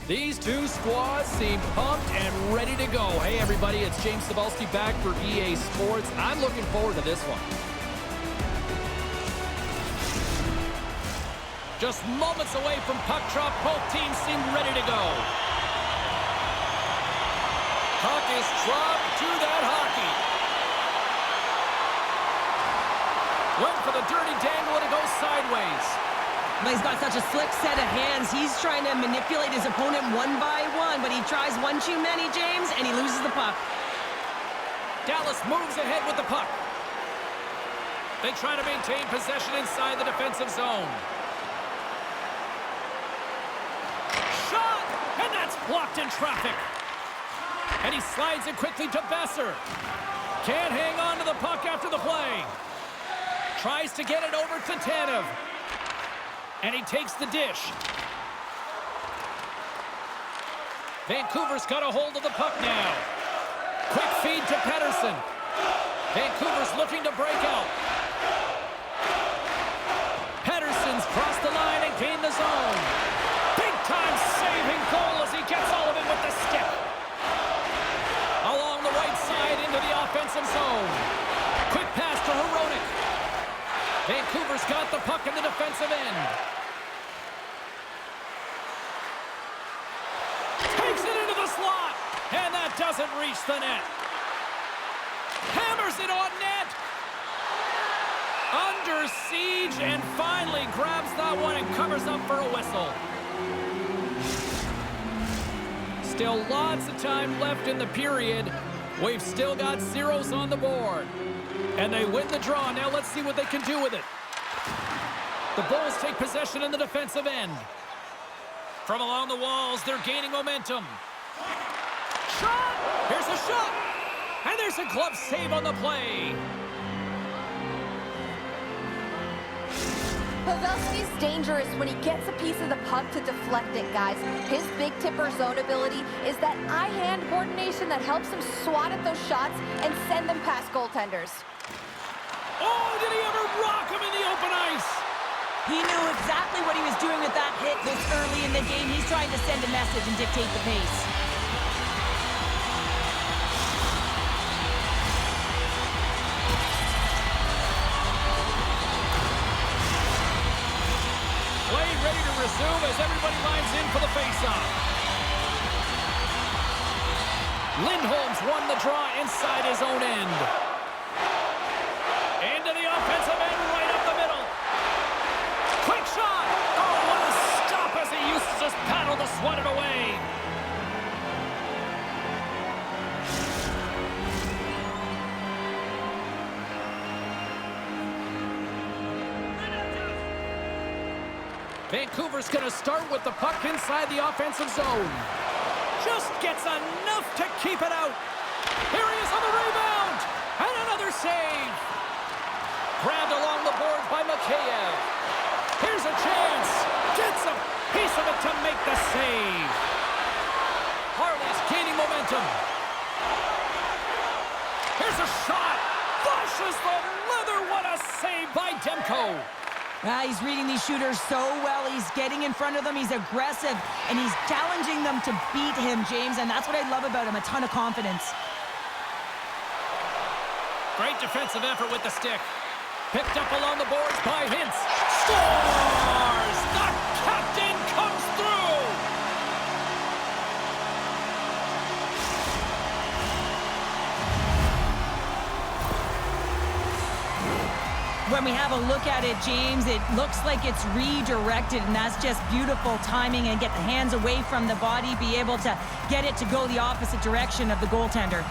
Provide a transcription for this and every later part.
These two squads seem pumped and ready to go. Hey, everybody, it's James Cebulski back for EA Sports. I'm looking forward to this one. Just moments away from puck drop. Both teams seem ready to go. Puck is dropped to that hockey. Went for the dirty dangle and it goes sideways. But he's got such a slick set of hands. He's trying to manipulate his opponent one by one, but he tries one too many, James, and he loses the puck. Dallas moves ahead with the puck. They try to maintain possession inside the defensive zone. Shot! And that's blocked in traffic. And he slides it quickly to Besser. Can't hang on to the puck after the play. Tries to get it over to Tanev. And he takes the dish. Vancouver's got a hold of the puck now. Quick feed to Pettersson. Vancouver's looking to break out. Pettersson's crossed the line and gained the zone. Big time saving goal as he gets all of it with the stick. Along the right side into the offensive zone. Quick pass to Hronek. Vancouver's got the puck in the defensive end. Takes it into the slot. And that doesn't reach the net. Hammers it on net. Under siege and finally grabs that one and covers up for a whistle. Still lots of time left in the period. We've still got zeros on the board. And they win the draw. Now let's see what they can do with it. The Bulls take possession in the defensive end. From along the walls, they're gaining momentum. Shot! Here's a shot! And there's a glove save on the play. Pavelski's dangerous when he gets a piece of the puck to deflect it, guys. His big tipper zone ability is that eye-hand coordination that helps him swat at those shots and send them past goaltenders. Oh, did he ever rock him in the open ice? He knew exactly what he was doing with that hit this early in the game. He's trying to send a message and dictate the pace. Play ready to resume as everybody lines in for the faceoff. Lindholm's won the draw inside his own end. Into the offensive end, right up the middle. Quick shot! Oh, what a stop as he used to just paddle to swat it away. Vancouver's going to start with the puck inside the offensive zone. Just gets enough to keep it out. Here he is on the rebound. And another save. Grabbed along the boards by Mikheyev. Here's a chance. Gets a piece of it to make the save. Harley's gaining momentum. Here's a shot. Flushes the leather. What a save by Demko. He's reading these shooters so well. He's getting in front of them. He's aggressive, and he's challenging them to beat him, James, and that's what I love about him, a ton of confidence. Great defensive effort with the stick. Picked up along the boards by Hintz. Scores! The captain comes through! When we have a look at it, James, it looks like it's redirected, and that's just beautiful timing and get the hands away from the body, be able to get it to go the opposite direction of the goaltender.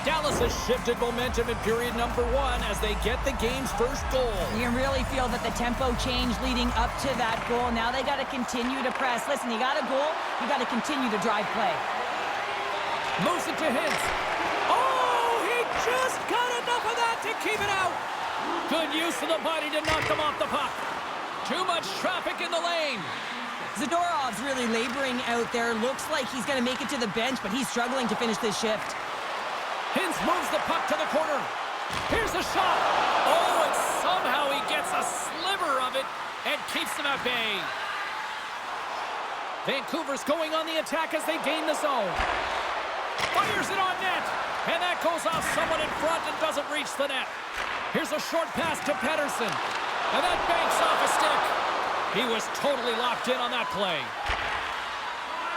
Dallas has shifted momentum in period number 1 as they get the game's first goal. You can really feel that the tempo changed leading up to that goal. Now they got to continue to press. Listen, you got a goal, you got to continue to drive play. Moves it to Hintz. Oh, he just got enough of that to keep it out. Good use of the body to knock them off the puck. Too much traffic in the lane. Zadorov's really laboring out there. Looks like he's going to make it to the bench, but he's struggling to finish this shift. Hintz moves the puck to the corner. Here's a shot. Oh, and somehow he gets a sliver of it and keeps them at bay. Vancouver's going on the attack as they gain the zone. Fires it on net. And that goes off someone in front and doesn't reach the net. Here's a short pass to Pettersson. And that banks off a stick. He was totally locked in on that play.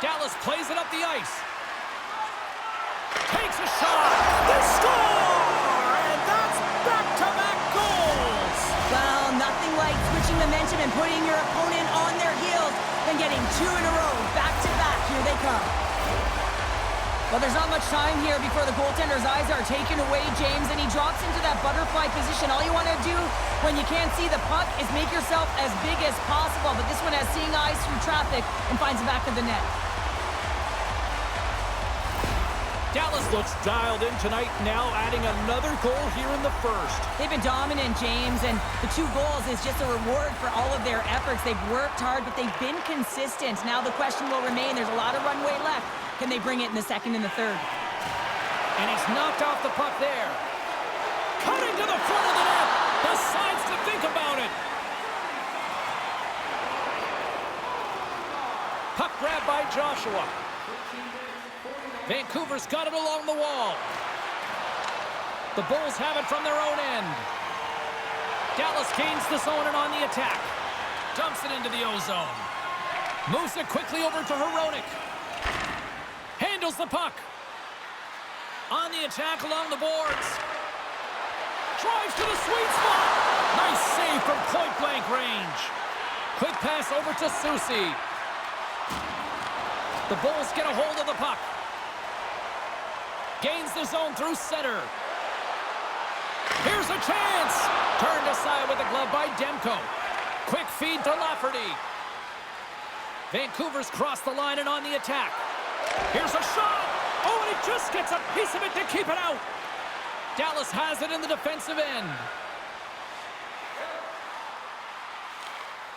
Dallas plays it up the ice. Takes a shot. They score! And that's back-to-back goals. Well, nothing like switching momentum and putting your opponent on their heels than getting two in a row. Back-to-back. Here they come. Well, there's not much time here before the goaltender's eyes are taken away, James, and he drops into that butterfly position. All you want to do when you can't see the puck is make yourself as big as possible, but this one has seeing eyes through traffic and finds the back of the net. Dallas looks dialed in tonight, now adding another goal here in the first. They've been dominant, James, and the 2 goals is just a reward for all of their efforts. They've worked hard, but they've been consistent. Now the question will remain, there's a lot of runway left. Can they bring it in the second and the third? And he's knocked off the puck there. Cutting to the front of the net. Decides to think about it. Puck grab by Joshua. Vancouver's got it along the wall. The Bulls have it from their own end. Dallas gains the zone and on the attack. Dumps it into the O-zone. Moves it quickly over to Hronek. Handles the puck. On the attack along the boards. Drives to the sweet spot. Nice save from point-blank range. Quick pass over to Susi. The Bulls get a hold of the puck. Gains the zone through center. Here's a chance. Turned aside with a glove by Demko. Quick feed to Lafferty. Vancouver's crossed the line and on the attack. Here's a shot. Oh, and he just gets a piece of it to keep it out. Dallas has it in the defensive end.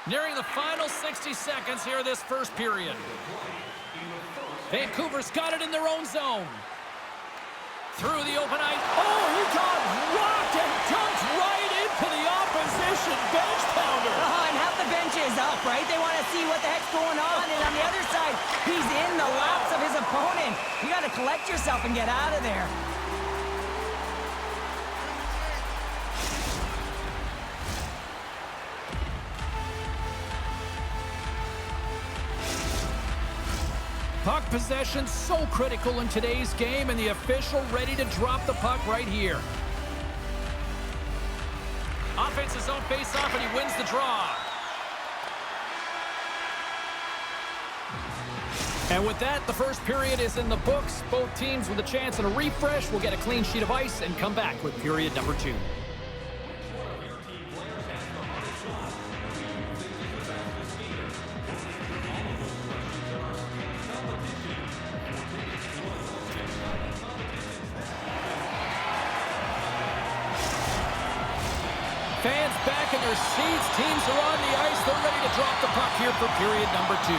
Nearing the final 60 seconds here this first period. Vancouver's got it in their own zone. Through the open ice. Oh, he got rocked and dunked right into the opposition bench pounder. And half the bench is up, right? They want to see what the heck's going on. And on the other side, he's in the laps of his opponent. You got to collect yourself and get out of there. Puck possession so critical in today's game, and the official ready to drop the puck right here. Offensive zone face-off, and he wins the draw. And with that, the first period is in the books. Both teams with a chance at a refresh will get a clean sheet of ice and come back with period number 2. Fans back in their seats. Teams are on the ice. They're ready to drop the puck here for period number 2.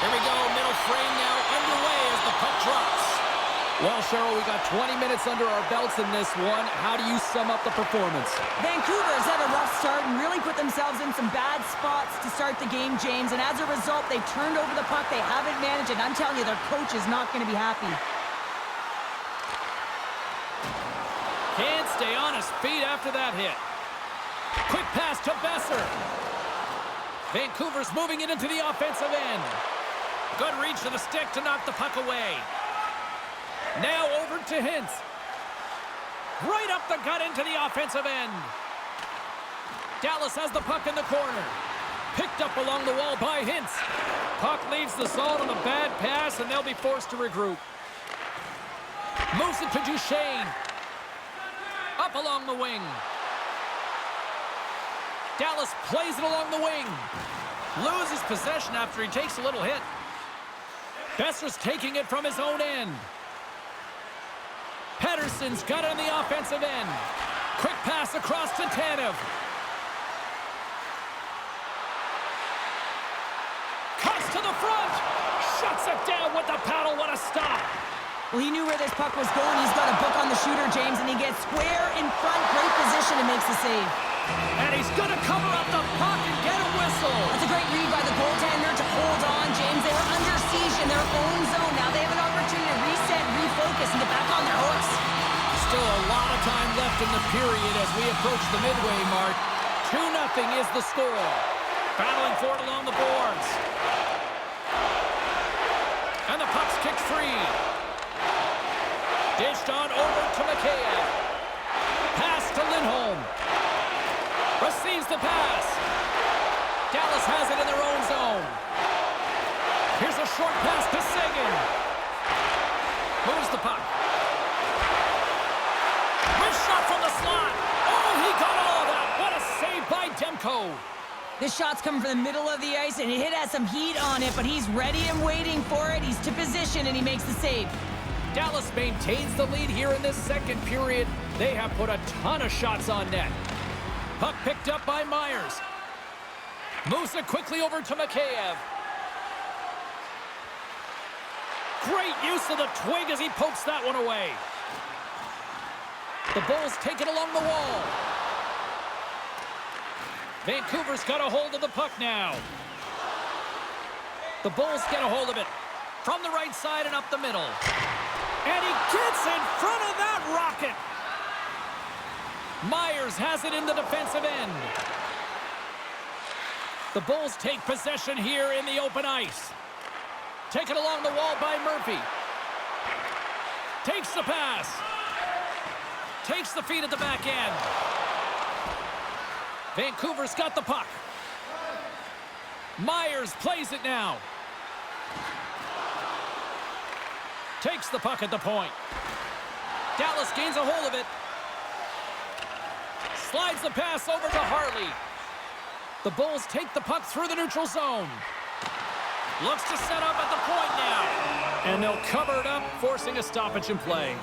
Here we go. Middle frame now underway as the puck drops. Well, Cheryl, we got 20 minutes under our belts in this one. How do you sum up the performance? Vancouver's had a rough start and really put themselves in some bad spots to start the game, James. And as a result, they've turned over the puck. They haven't managed it. I'm telling you, their coach is not going to be happy. Can't stay on his feet after that hit. Quick pass to Besser. Vancouver's moving it into the offensive end. Good reach to the stick to knock the puck away. Now over to Hintz. Right up the gut into the offensive end. Dallas has the puck in the corner. Picked up along the wall by Hintz. Puck leaves the zone on a bad pass, and they'll be forced to regroup. Moves it to Duchesne. Up along the wing. Dallas plays it along the wing. Loses possession after he takes a little hit. Besser's taking it from his own end. Pettersson's got it on the offensive end. Quick pass across to Tanev. Cuts to the front. Shuts it down with the paddle. What a stop. Well, he knew where this puck was going. He's got a book on the shooter, James, and he gets square in front. Great position and makes the save. And he's going to cover up the puck and get a whistle. That's a great read by the period as we approach the midway mark. 2-0 is the score. Battling for it along the boards. And the puck's kicked free. Dished on over to Mikheyev. Pass to Lindholm. Receives the pass. Dallas has it in their own zone. Here's a short pass to Seguin. Moves the puck. Wrist shot from the slot. Oh, he got all of that. What a save by Demko. This shot's coming from the middle of the ice, and it has some heat on it, but he's ready and waiting for it. He's to position, and he makes the save. Dallas maintains the lead here in this second period. They have put a ton of shots on net. Puck picked up by Myers. Moves it quickly over to Mikheyev. Great use of the twig as he pokes that one away. The Bulls take it along the wall. Vancouver's got a hold of the puck now. The Bulls get a hold of it from the right side and up the middle. And he gets in front of that rocket. Myers has it in the defensive end. The Bulls take possession here in the open ice. Taken along the wall by Murphy. Takes the pass. Takes the feed at the back end. Vancouver's got the puck. Myers plays it now. Takes the puck at the point. Dallas gains a hold of it. Slides the pass over to Harley. The Bulls take the puck through the neutral zone. Looks to set up at the point now. And they'll cover it up, forcing a stoppage in play.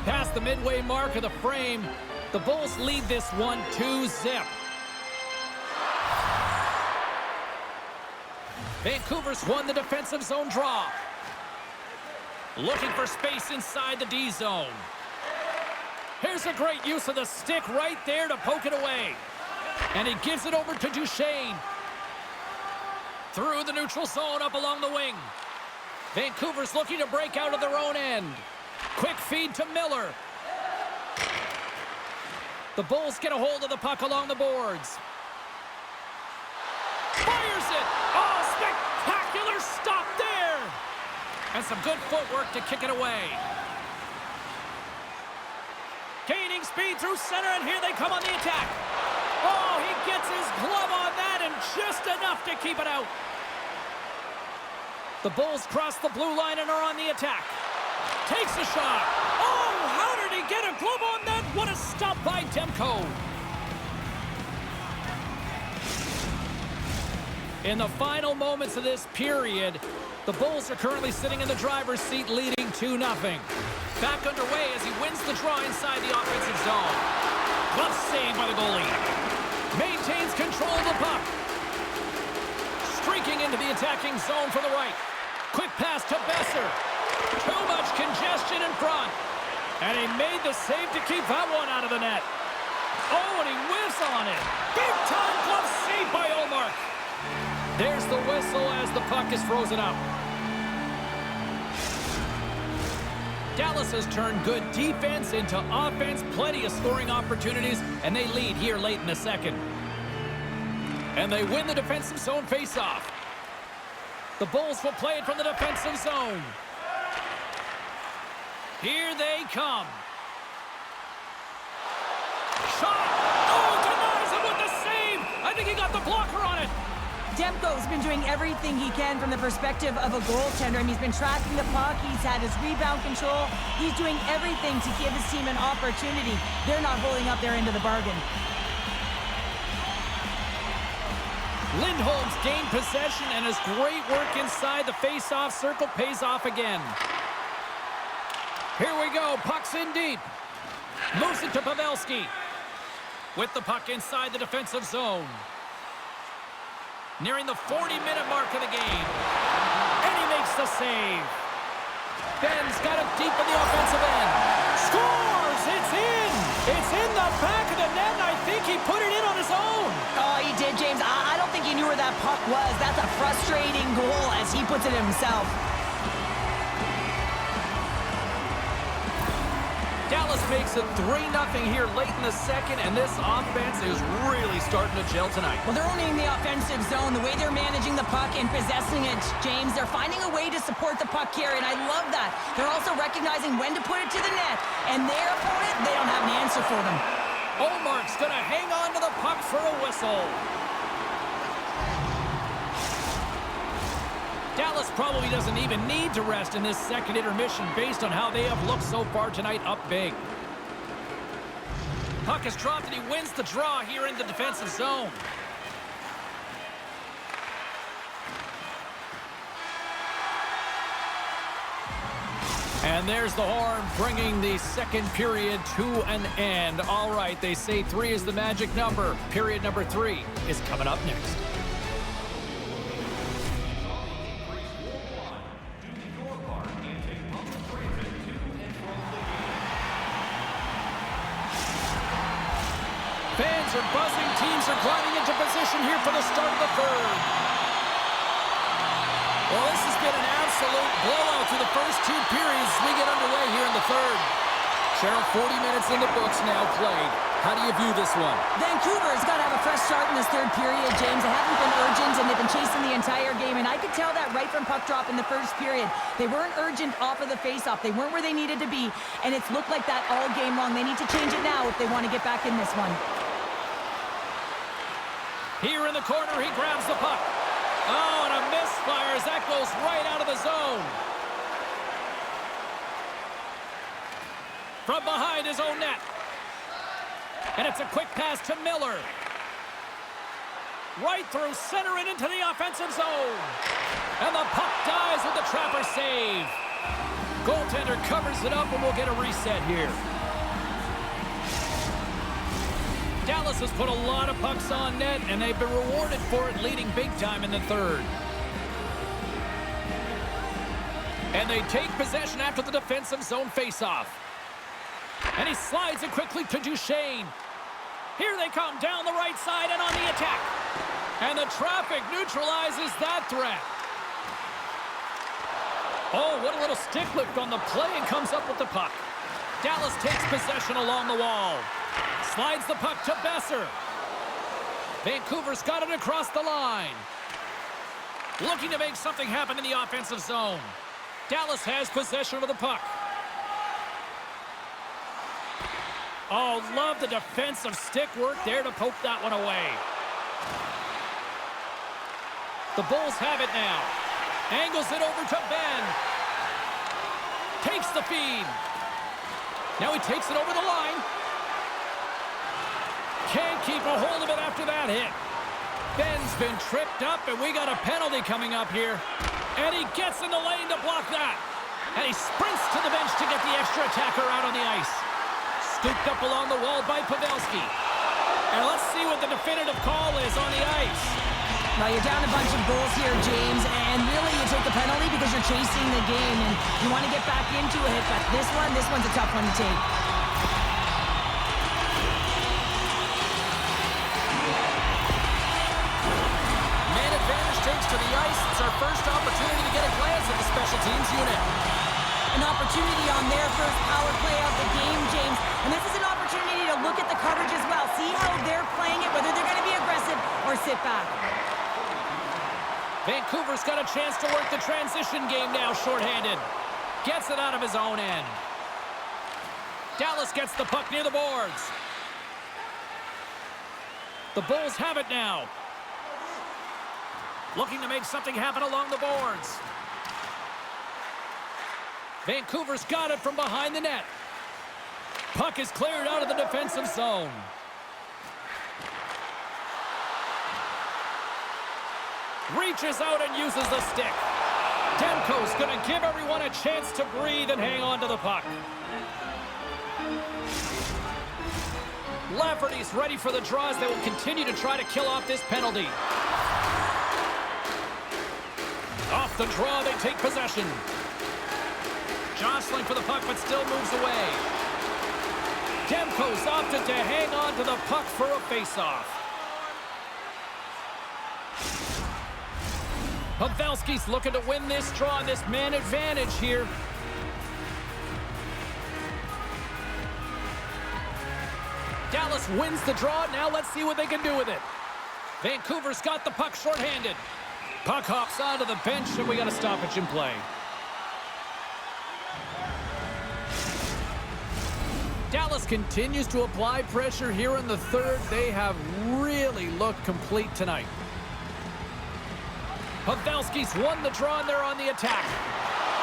Past the midway mark of the frame, the Bulls lead this one 2-0. Vancouver's won the defensive zone draw. Looking for space inside the D zone. Here's a great use of the stick right there to poke it away. And he gives it over to Duchesne. Through the neutral zone up along the wing. Vancouver's looking to break out of their own end. Quick feed to Miller. The Bulls get a hold of the puck along the boards. Fires it! Oh, spectacular stop there! And some good footwork to kick it away. Gaining speed through center, and here they come on the attack. Oh, he gets his glove on that, and just enough to keep it out. The Bulls cross the blue line and are on the attack. Takes a shot. Oh, how did he get a glove on that? What a stop by Demko. In the final moments of this period, the Bulls are currently sitting in the driver's seat, leading 2-0. Back underway as he wins the draw inside the offensive zone. Glove save by the goalie. Maintains control of the puck. Streaking into the attacking zone from the right. Quick pass to Besser. Too much congestion in front. And he made the save to keep that one out of the net. Oh, and he whiffs on it. Big time glove save by Ullmark. There's the whistle as the puck is frozen up. Dallas has turned good defense into offense, plenty of scoring opportunities, and they lead here late in the second. And they win the defensive zone faceoff. The Bulls will play it from the defensive zone. Here they come. Shot! Oh, denies him with the save! I think he got the blocker on it. Demko's been doing everything he can from the perspective of a goaltender. I mean, he's been tracking the puck. He's had his rebound control. He's doing everything to give his team an opportunity. They're not holding up their end of the bargain. Lindholm's gained possession, and his great work inside the face-off circle pays off again. Here we go. Puck's in deep. Moves it to Pavelski. With the puck inside the defensive zone. Nearing the 40-minute mark of the game. And he makes the save. Ben's got it deep in the offensive end. Scores! It's in! It's in the back of the net, and I think he put it in on his own. Oh, he did, James. I don't think he knew where that puck was. That's a frustrating goal as he puts it himself. Dallas makes it 3-0 here late in the second, and this offense is really starting to gel tonight. Well, they're owning the offensive zone, the way they're managing the puck and possessing it, James. They're finding a way to support the puck carry, and I love that. They're also recognizing when to put it to the net, and their opponent, they don't have an answer for them. Olmark's going to hang on to the puck for a whistle. Dallas probably doesn't even need to rest in this second intermission based on how they have looked so far tonight up big. Puck is dropped and he wins the draw here in the defensive zone. And there's the horn bringing the second period to an end. All right, they say 3 is the magic number. Period number 3 is coming up next. Fans are buzzing. Teams are climbing into position here for the start of the third. Well, this has been an absolute blowout through the first 2 periods as we get underway here in the third. Cheryl, 40 minutes in the books now played. How do you view this one? Vancouver's got to have a fresh start in this third period, James. They haven't been urgent, and they've been chasing the entire game, and I could tell that right from puck drop in the first period. They weren't urgent off of the faceoff. They weren't where they needed to be, and it's looked like that all game long. They need to change it now if they want to get back in this one. Here in the corner, he grabs the puck. Oh, and a misfire as that goes right out of the zone. From behind his own net. And it's a quick pass to Miller. Right through center and into the offensive zone. And the puck dies with the trapper save. Goaltender covers it up, and we'll get a reset here. Dallas has put a lot of pucks on net, and they've been rewarded for it, leading big time in the third. And they take possession after the defensive zone faceoff. And he slides it quickly to Duchesne. Here they come down the right side and on the attack. And the traffic neutralizes that threat. Oh, what a little stick lift on the play, and comes up with the puck. Dallas takes possession along the wall. Slides the puck to Besser. Vancouver's got it across the line. Looking to make something happen in the offensive zone. Dallas has possession of the puck. Oh, love the defensive stick work there to poke that one away. The Bulls have it now. Angles it over to Ben. Takes the feed. Now he takes it over the line. Can't keep a hold of it after that hit. Ben's been tripped up, and we got a penalty coming up here. And he gets in the lane to block that. And he sprints to the bench to get the extra attacker out on the ice. Scooped up along the wall by Pavelski. And let's see what the definitive call is on the ice. Well, you're down a bunch of goals here, James, and really you take the penalty because you're chasing the game, and you want to get back into it, but this one's a tough one to take. Takes to the ice. It's our first opportunity to get a glance at the special teams unit. An opportunity on their first power play of the game, James. And this is an opportunity to look at the coverage as well. See how they're playing it, whether they're going to be aggressive or sit back. Vancouver's got a chance to work the transition game now, shorthanded. Gets it out of his own end. Dallas gets the puck near the boards. The Bulls have it now. Looking to make something happen along the boards. Vancouver's got it from behind the net. Puck is cleared out of the defensive zone. Reaches out and uses the stick. Demko's going to give everyone a chance to breathe and hang on to the puck. Lafferty's ready for the draws. They will continue to try to kill off this penalty. Off the draw, they take possession. Jostling for the puck, but still moves away. Demko's opted to hang on to the puck for a faceoff. Pavelski's looking to win this draw, this man advantage here. Dallas wins the draw. Now let's see what they can do with it. Vancouver's got the puck shorthanded. Puck hops onto the bench, and we got a stoppage in play. Dallas continues to apply pressure here in the third. They have really looked complete tonight. Pavelski's won the draw, and they're on the attack.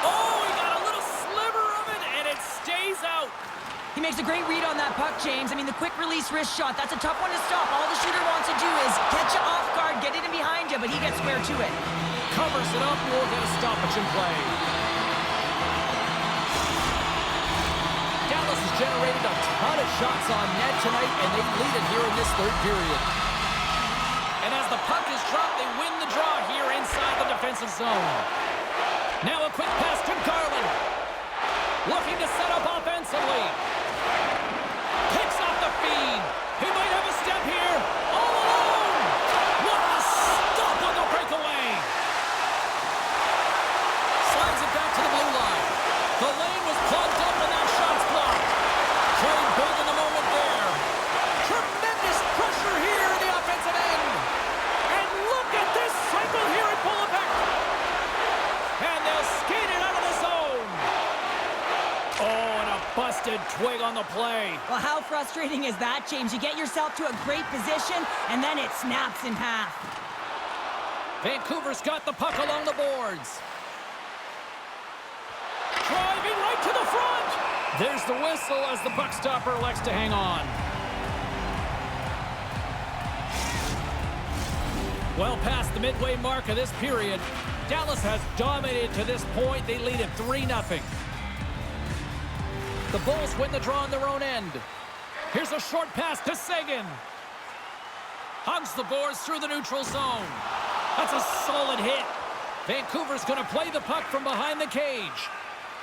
Oh, he got a little sliver of it, and it stays out. He makes a great read on that puck, James. I mean, the quick release wrist shot, that's a tough one to stop. All the shooter wants to do is catch you off guard, get it in behind you, but he gets square to it. Covers it up, we'll get a stoppage in play. Dallas has generated a ton of shots on net tonight, and they lead it here in this third period. And as the puck is dropped, they win the draw here inside the defensive zone. Now a quick pass to Garland. Looking to set up offensively. Picks off the feed. He might have a step here. All alone. What a stop on the breakaway. Slides it back to the blue line. The lane was plugged up and that shot's blocked. Playing big in the moment there. Tremendous pressure here in the offensive end. And look at this cycle here at Bullepeck. And they'll skate it out of the zone. Oh, and a busted twig on the play. Well, how frustrating is that, James? You get yourself to a great position, and then it snaps in half. Vancouver's got the puck along the boards. Driving right to the front. There's the whistle as the puck stopper elects to hang on. Well past the midway mark of this period, Dallas has dominated to this point. They lead it 3-0. The Bulls win the draw on their own end. Here's a short pass to Seguin. Hugs the boards through the neutral zone. That's a solid hit. Vancouver's going to play the puck from behind the cage.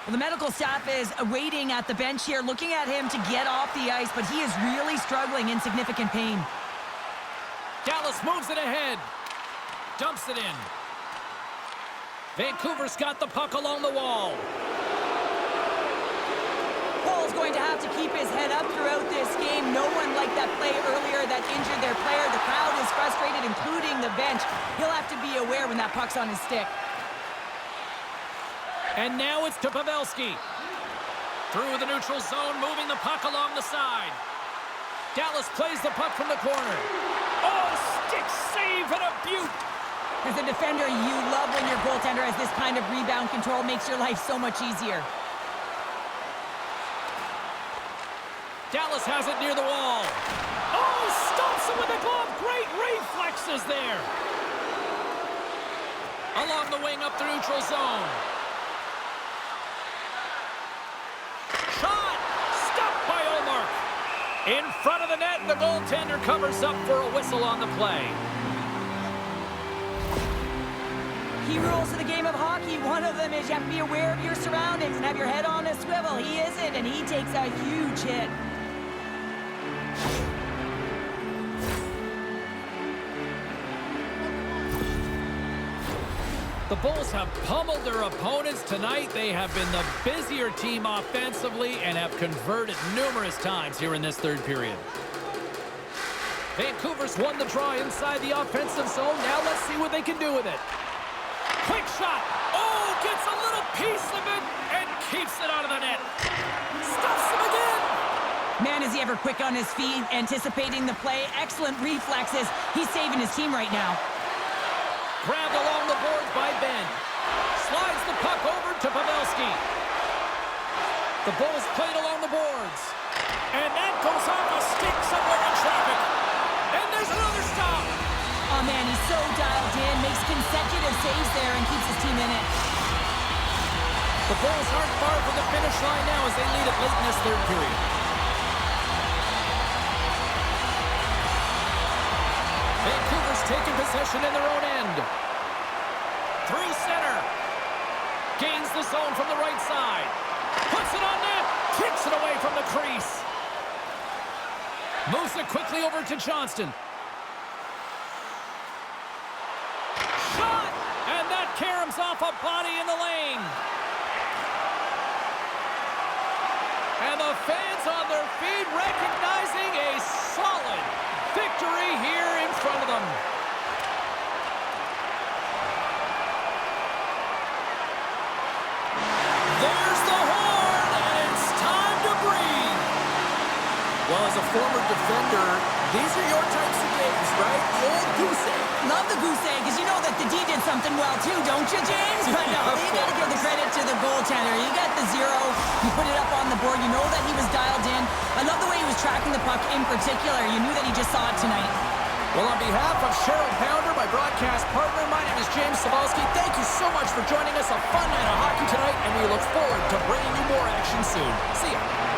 Well, the medical staff is waiting at the bench here, looking at him to get off the ice, but he is really struggling in significant pain. Dallas moves it ahead. Dumps it in. Vancouver's got the puck along the wall. Paul's going to have to keep his head up throughout this game. No one liked that play earlier that injured their player. The crowd is frustrated, including the bench. He'll have to be aware when that puck's on his stick. And now it's to Pavelski. Through the neutral zone, moving the puck along the side. Dallas plays the puck from the corner. Oh, stick save and a beaut. As a defender, you love when your goaltender has this kind of rebound control. Makes your life so much easier. Dallas has it near the wall. Oh, stops him with a glove. Great reflexes there. Along the wing up the neutral zone. Shot! Stopped by Omar. In front of the net, the goaltender covers up for a whistle on the play. Key rules of the game of hockey. One of them is you have to be aware of your surroundings and have your head on a swivel. He isn't, and he takes a huge hit. The Bulls have pummeled their opponents tonight. They have been the busier team offensively and have converted numerous times here in this third period. Vancouver's won the draw inside the offensive zone. Now let's see what they can do with it. Quick shot. Oh, gets a little piece of it and keeps it out of the net. Stuffs him again. Man, is he ever quick on his feet, anticipating the play. Excellent reflexes. He's saving his team right now. Grabbed along the boards by Ben. Slides the puck over to Pavelski. The Bulls played along the boards. And that goes off a stick somewhere in traffic. And there's another stop. Oh, man, he's so dialed in, makes consecutive saves there and keeps his team in it. The Bulls aren't far from the finish line now as they lead it late in this third period. Vancouver's taking possession in their own end. Through center. Gains the zone from the right side. Puts it on net. Kicks it away from the crease. Moves it quickly over to Johnston. Shot! And that caroms off a body in the lane. And the fans on their feet recognizing a right? The old goose egg. Love the goose egg, because you know that the D did something well too, don't you, James? But no, you got to give the credit to the goaltender. You got the 0. You put it up on the board. You know that he was dialed in. I love the way he was tracking the puck in particular. You knew that he just saw it tonight. Well, on behalf of Cheryl Pounder, my broadcast partner, my name is James Cebulski. Thank you so much for joining us. A fun night of hockey tonight, and we look forward to bringing you more action soon. See ya.